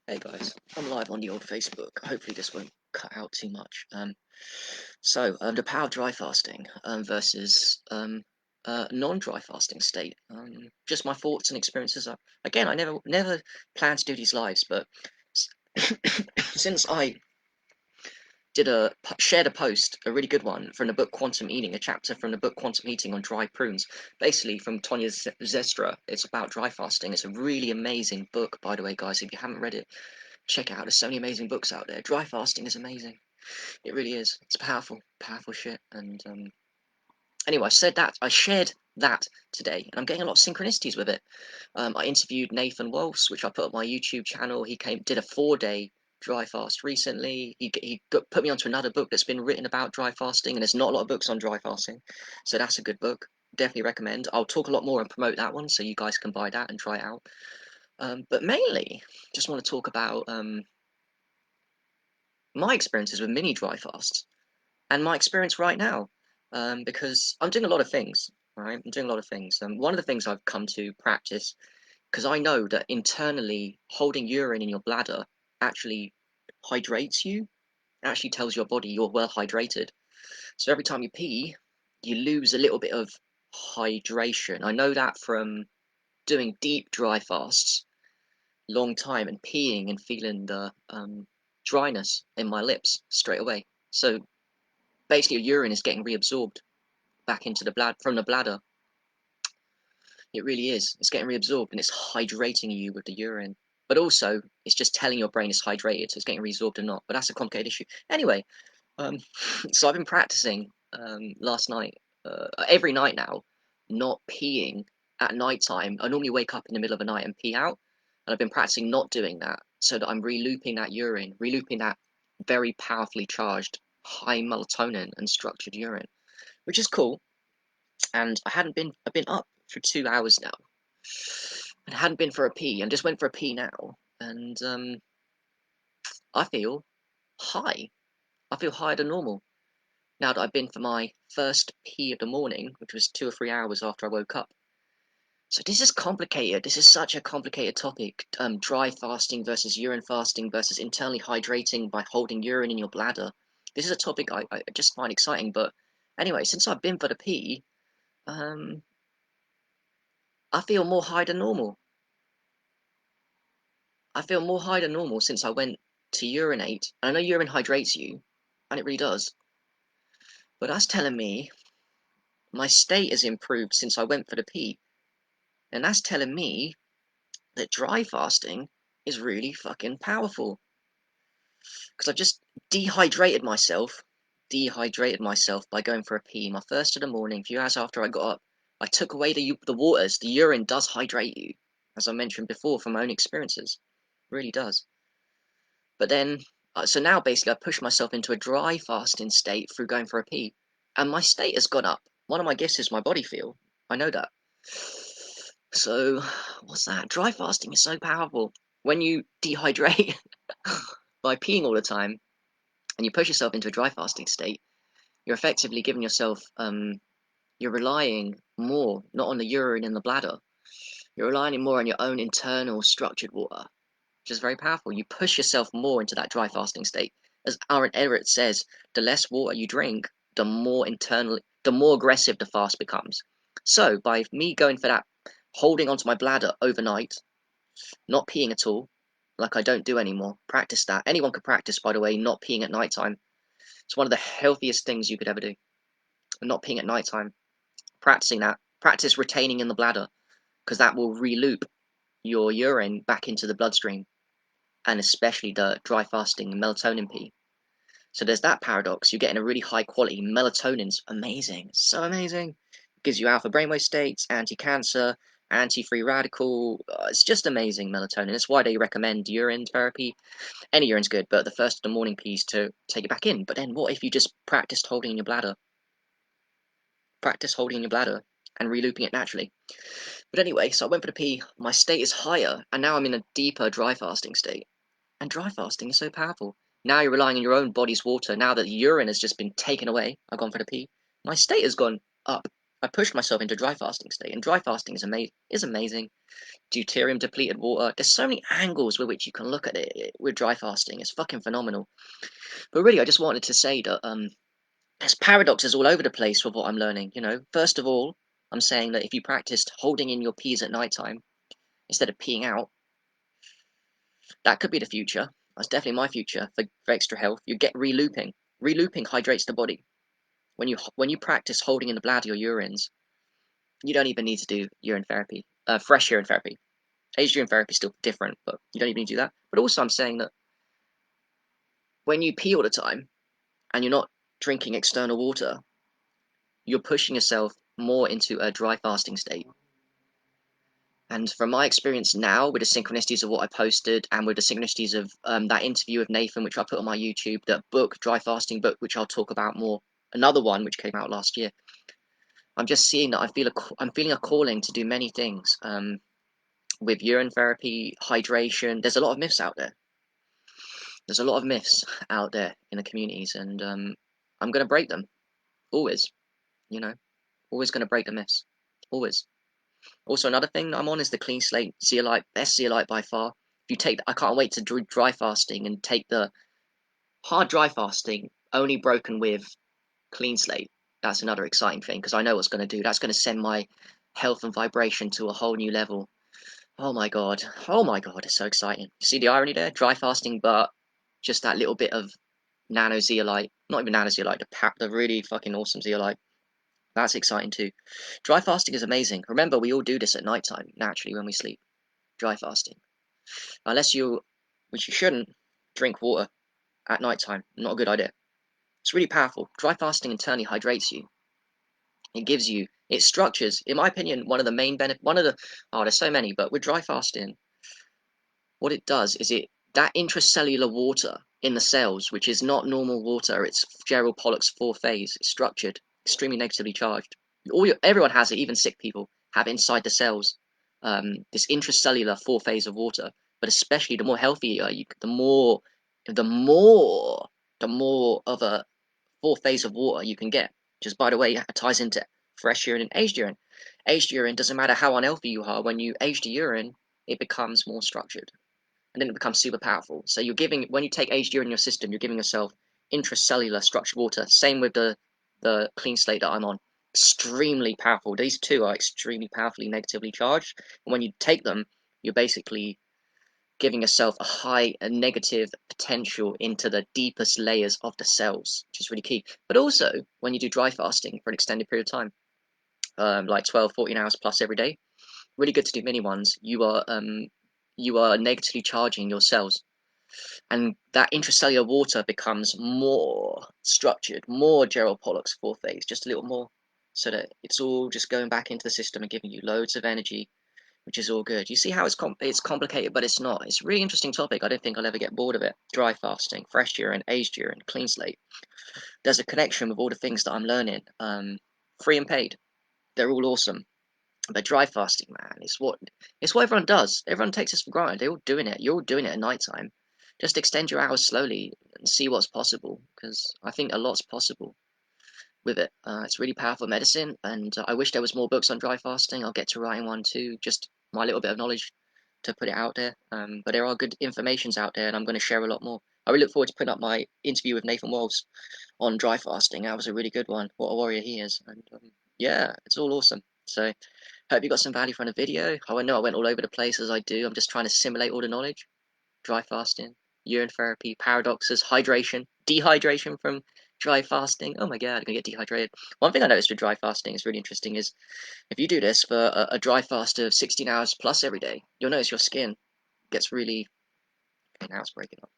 Hey guys, I'm live on the old Facebook. Hopefully this won't cut out too much. The power of dry fasting versus non-dry fasting state. Just my thoughts and experiences. Again, I never planned to do these lives, but since I shared a post, a really good one from the book Quantum Eating, a chapter from the book Quantum Eating on dry prunes, basically from Tonya Zestra. It's about dry fasting. It's a really amazing book, by the way, guys. If you haven't read it, check it out. There's so many amazing books out there. Dry fasting is amazing. It really is. It's powerful, powerful shit. And anyway, I shared that today, and I'm getting a lot of synchronicities with it. I interviewed Nathan Walsh, which I put on my YouTube channel. He did a 4-day dry fast recently. Put me onto another book that's been written about dry fasting, and there's not a lot of books on dry fasting, so that's a good book. Definitely recommend. I'll talk a lot more and promote that one, so you guys can buy that and try it out. But mainly, just want to talk about my experiences with mini dry fasts and my experience right now, because I'm doing a lot of things. Right, I'm doing a lot of things. One of the things I've come to practice, because I know that internally holding urine in your bladder actually hydrates you, actually tells your body you're well hydrated. So every time you pee, you lose a little bit of hydration. I know that from doing deep dry fasts, long time, and peeing and feeling the dryness in my lips straight away. So basically, your urine is getting reabsorbed back into the from the bladder. It really is. It's getting reabsorbed and it's hydrating you with the urine. But also, it's just telling your brain it's hydrated, so it's getting reabsorbed or not. But that's a complicated issue. Anyway, um, so I've been practicing last night, every night now, not peeing at night time. I normally wake up in the middle of the night and pee out, and I've been practicing not doing that so that I'm relooping that urine, relooping that very powerfully charged, high melatonin and structured urine, which is cool. And I've been up for 2 hours now, and I hadn't been for a pee, and just went for a pee now, and I feel high. I feel higher than normal now that I've been for my first pee of the morning, which was 2 or 3 hours after I woke up. So this is complicated. This is such a complicated topic. Dry fasting versus urine fasting versus internally hydrating by holding urine in your bladder. This is a topic I just find exciting. But anyway, since I've been for the pee, um, I feel more high than normal. I feel more high than normal since I went to urinate. And I know urine hydrates you, and it really does. But that's telling me my state has improved since I went for the pee. And that's telling me that dry fasting is really fucking powerful. Because I've just dehydrated myself by going for a pee. My first of the morning, a few hours after I got up, I took away the waters. The urine does hydrate you, as I mentioned before from my own experiences. It really does. But then, so now basically I push myself into a dry fasting state through going for a pee. And my state has gone up. One of my gifts is my body feel. I know that. So, what's that? Dry fasting is so powerful. When you dehydrate by peeing all the time and you push yourself into a dry fasting state, you're effectively giving yourself, you're relying more, not on the urine in the bladder, you're relying more on your own internal structured water, which is very powerful. You push yourself more into that dry fasting state. As Aaron Everett says, the less water you drink, the more aggressive the fast becomes. So by me going for that, holding onto my bladder overnight, not peeing at all, like I don't do anymore, practice that. Anyone could practice, by the way, not peeing at night time. It's one of the healthiest things you could ever do. Not peeing at night time. Practicing that. Practice retaining in the bladder, because that will reloop your urine back into the bloodstream, and especially the dry fasting melatonin pee. So there's that paradox. You're getting a really high quality melatonin's amazing, so amazing. It gives you alpha brainwave states, anti-cancer, anti-free radical. It's just amazing melatonin. That's why they recommend urine therapy. Any urine's good, but the first of the morning pees to take it back in. But then what if you just practiced holding in your bladder? Practice holding in your bladder and relooping it naturally. But anyway, so I went for the pee. My state is higher, and now I'm in a deeper dry fasting state. And dry fasting is so powerful. Now you're relying on your own body's water. Now that the urine has just been taken away, I've gone for the pee. My state has gone up. I pushed myself into dry fasting state, and dry fasting is amazing. Deuterium depleted water. There's so many angles with which you can look at it with dry fasting. It's fucking phenomenal. But really, I just wanted to say that there's paradoxes all over the place with what I'm learning. First of all, I'm saying that if you practiced holding in your pees at nighttime instead of peeing out, that could be the future. That's definitely my future for extra health. You get relooping. Relooping hydrates the body. When you practice holding in the bladder your urines, you don't even need to do urine therapy. Fresh urine therapy. Aged urine therapy is still different, but you don't even need to do that. But also, I'm saying that when you pee all the time and you're not drinking external water, you're pushing yourself more into a dry fasting state. And from my experience now, with the synchronicities of what I posted and with the synchronicities of that interview with Nathan, which I put on my YouTube, that book, Dry Fasting book, which I'll talk about more, another one which came out last year, I'm just seeing that I'm feeling a calling to do many things with urine therapy, hydration. There's a lot of myths out there. There's a lot of myths out there in the communities, and I'm going to break them. Always, always going to break the myths. Always. Also, another thing I'm on is the clean slate zeolite, best zeolite by far. If you take, I can't wait to do dry fasting and take the hard dry fasting only broken with clean slate. That's another exciting thing because I know what's going to do. That's going to send my health and vibration to a whole new level. Oh my god, it's so exciting. You see the irony there? Dry fasting, but just that little bit of nano zeolite, not even nano zeolite, the really fucking awesome zeolite. That's exciting too. Dry fasting is amazing. Remember, we all do this at night time, naturally, when we sleep. Dry fasting. Which you shouldn't, drink water at night time. Not a good idea. It's really powerful. Dry fasting internally hydrates you. It structures, in my opinion, one of the main there's so many, but with dry fasting, what it does is that intracellular water in the cells, which is not normal water, it's Gerald Pollack's 4-phase, it's structured, extremely negatively charged. Everyone has it, even sick people have inside the cells this intracellular 4-phase of water. But especially the more healthy the more of a 4-phase of water you can get. Just by the way, it ties into fresh urine and aged urine. Aged urine doesn't matter how unhealthy you are. When you age the urine, it becomes more structured and then it becomes super powerful. So when you take aged urine in your system, you're giving yourself intracellular structured water. Same with the clean slate that I'm on. Extremely powerful. These two are extremely powerfully negatively charged. And when you take them, you're basically giving yourself a negative potential into the deepest layers of the cells, which is really key. But also, when you do dry fasting for an extended period of time, like 12, 14 hours plus every day, really good to do mini ones. You are negatively charging your cells, and that intracellular water becomes more structured, more Gerald Pollack's 4-phase, just a little more, so that it's all just going back into the system and giving you loads of energy, which is all good. You see how it's complicated, but it's not. It's a really interesting topic. I don't think I'll ever get bored of it. Dry fasting, fresh urine, aged urine, clean slate. There's a connection with all the things that I'm learning, free and paid. They're all awesome. But dry fasting, man, it's what everyone does. Everyone takes this for granted. They're all doing it. You're all doing it at night time. Just extend your hours slowly and see what's possible, because I think a lot's possible with it. It's really powerful medicine, and I wish there was more books on dry fasting. I'll get to writing one too, just my little bit of knowledge to put it out there. But there are good informations out there, and I'm going to share a lot more. I really look forward to putting up my interview with Nathan Walls on dry fasting. That was a really good one. What a warrior he is, and yeah, it's all awesome. So hope you got some value from the video. I know I went all over the place as I do. I'm just trying to simulate all the knowledge. Dry fasting, urine therapy, paradoxes, hydration, dehydration from dry fasting. Oh my god, I'm gonna get dehydrated. One thing I noticed with dry fasting is really interesting is if you do this for a dry fast of 16 hours plus every day, you'll notice your skin gets really. Okay, now it's breaking up.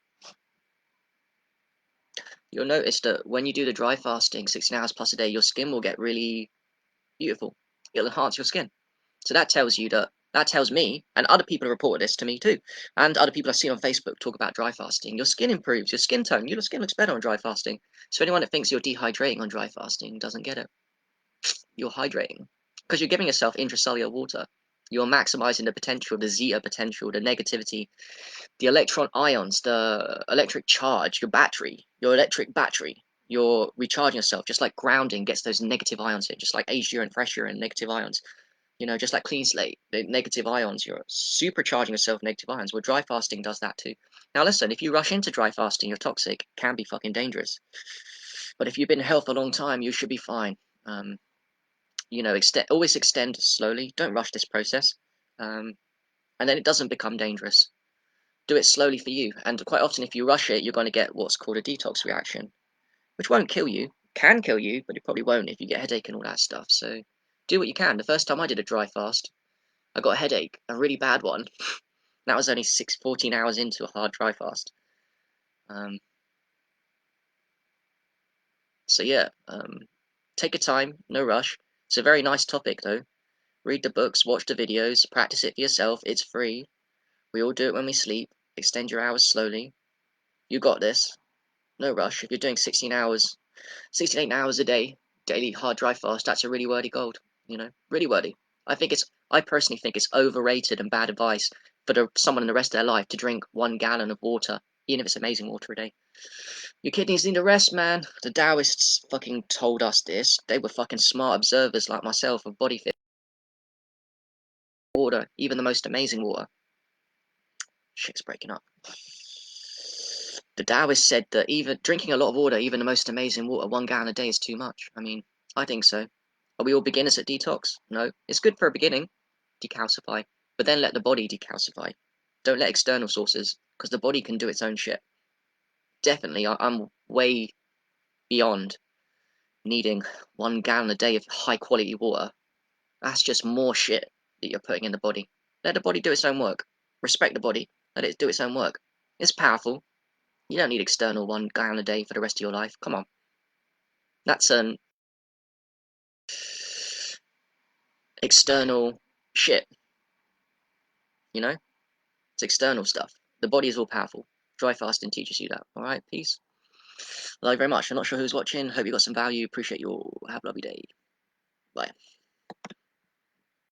You'll notice that when you do the dry fasting 16 hours plus a day, your skin will get really beautiful. It'll enhance your skin. So that tells me, and other people have reported this to me too, and other people I've seen on Facebook talk about dry fasting. Your skin improves, your skin tone, your skin looks better on dry fasting. So anyone that thinks you're dehydrating on dry fasting doesn't get it. You're hydrating because you're giving yourself intracellular water. You're maximizing the potential, the zeta potential, the negativity, the electron ions, the electric charge, your electric battery. You're recharging yourself, just like grounding gets those negative ions in, just like aged urine, fresh urine, negative ions. Just like clean slate, the negative ions, you're supercharging yourself negative ions. Well, dry fasting does that too. Now, listen, if you rush into dry fasting, you're toxic, can be fucking dangerous. But if you've been in health a long time, you should be fine. Always extend slowly. Don't rush this process. And then it doesn't become dangerous. Do it slowly for you. And quite often, if you rush it, you're going to get what's called a detox reaction, which won't kill you. Can kill you, but it probably won't if you get a headache and all that stuff. So do what you can. The first time I did a dry fast, I got a headache, a really bad one. That was only 14 hours into a hard dry fast. So yeah, take your time, no rush. It's a very nice topic though. Read the books, watch the videos, practice it for yourself. It's free. We all do it when we sleep. Extend your hours slowly. You got this. No rush. If you're doing 16 hours, 68 hours a day, daily hard dry fast, that's a really worthy gold. Really worthy. I personally think it's overrated and bad advice for someone in the rest of their life to drink 1 gallon of water, even if it's amazing water a day. Your kidneys need a rest, man. The Taoists fucking told us this. They were fucking smart observers like myself of body fit water, even the most amazing water. Shit's breaking up. The Taoists said that even drinking a lot of water, even the most amazing water, 1 gallon a day is too much. I mean, I think so. Are we all beginners at detox? No. It's good for a beginning, decalcify, but then let the body decalcify. Don't let external sources, because the body can do its own shit. Definitely, I'm way beyond needing 1 gallon a day of high quality water. That's just more shit that you're putting in the body. Let the body do its own work. Respect the body. Let it do its own work. It's powerful. You don't need external 1 gallon a day for the rest of your life. Come on. That's an external shit. It's external stuff. The body is all powerful. Dry fasting teaches you that. Alright, peace. Love you very much. I'm not sure who's watching. Hope you got some value. Appreciate you all. Have a lovely day. Bye.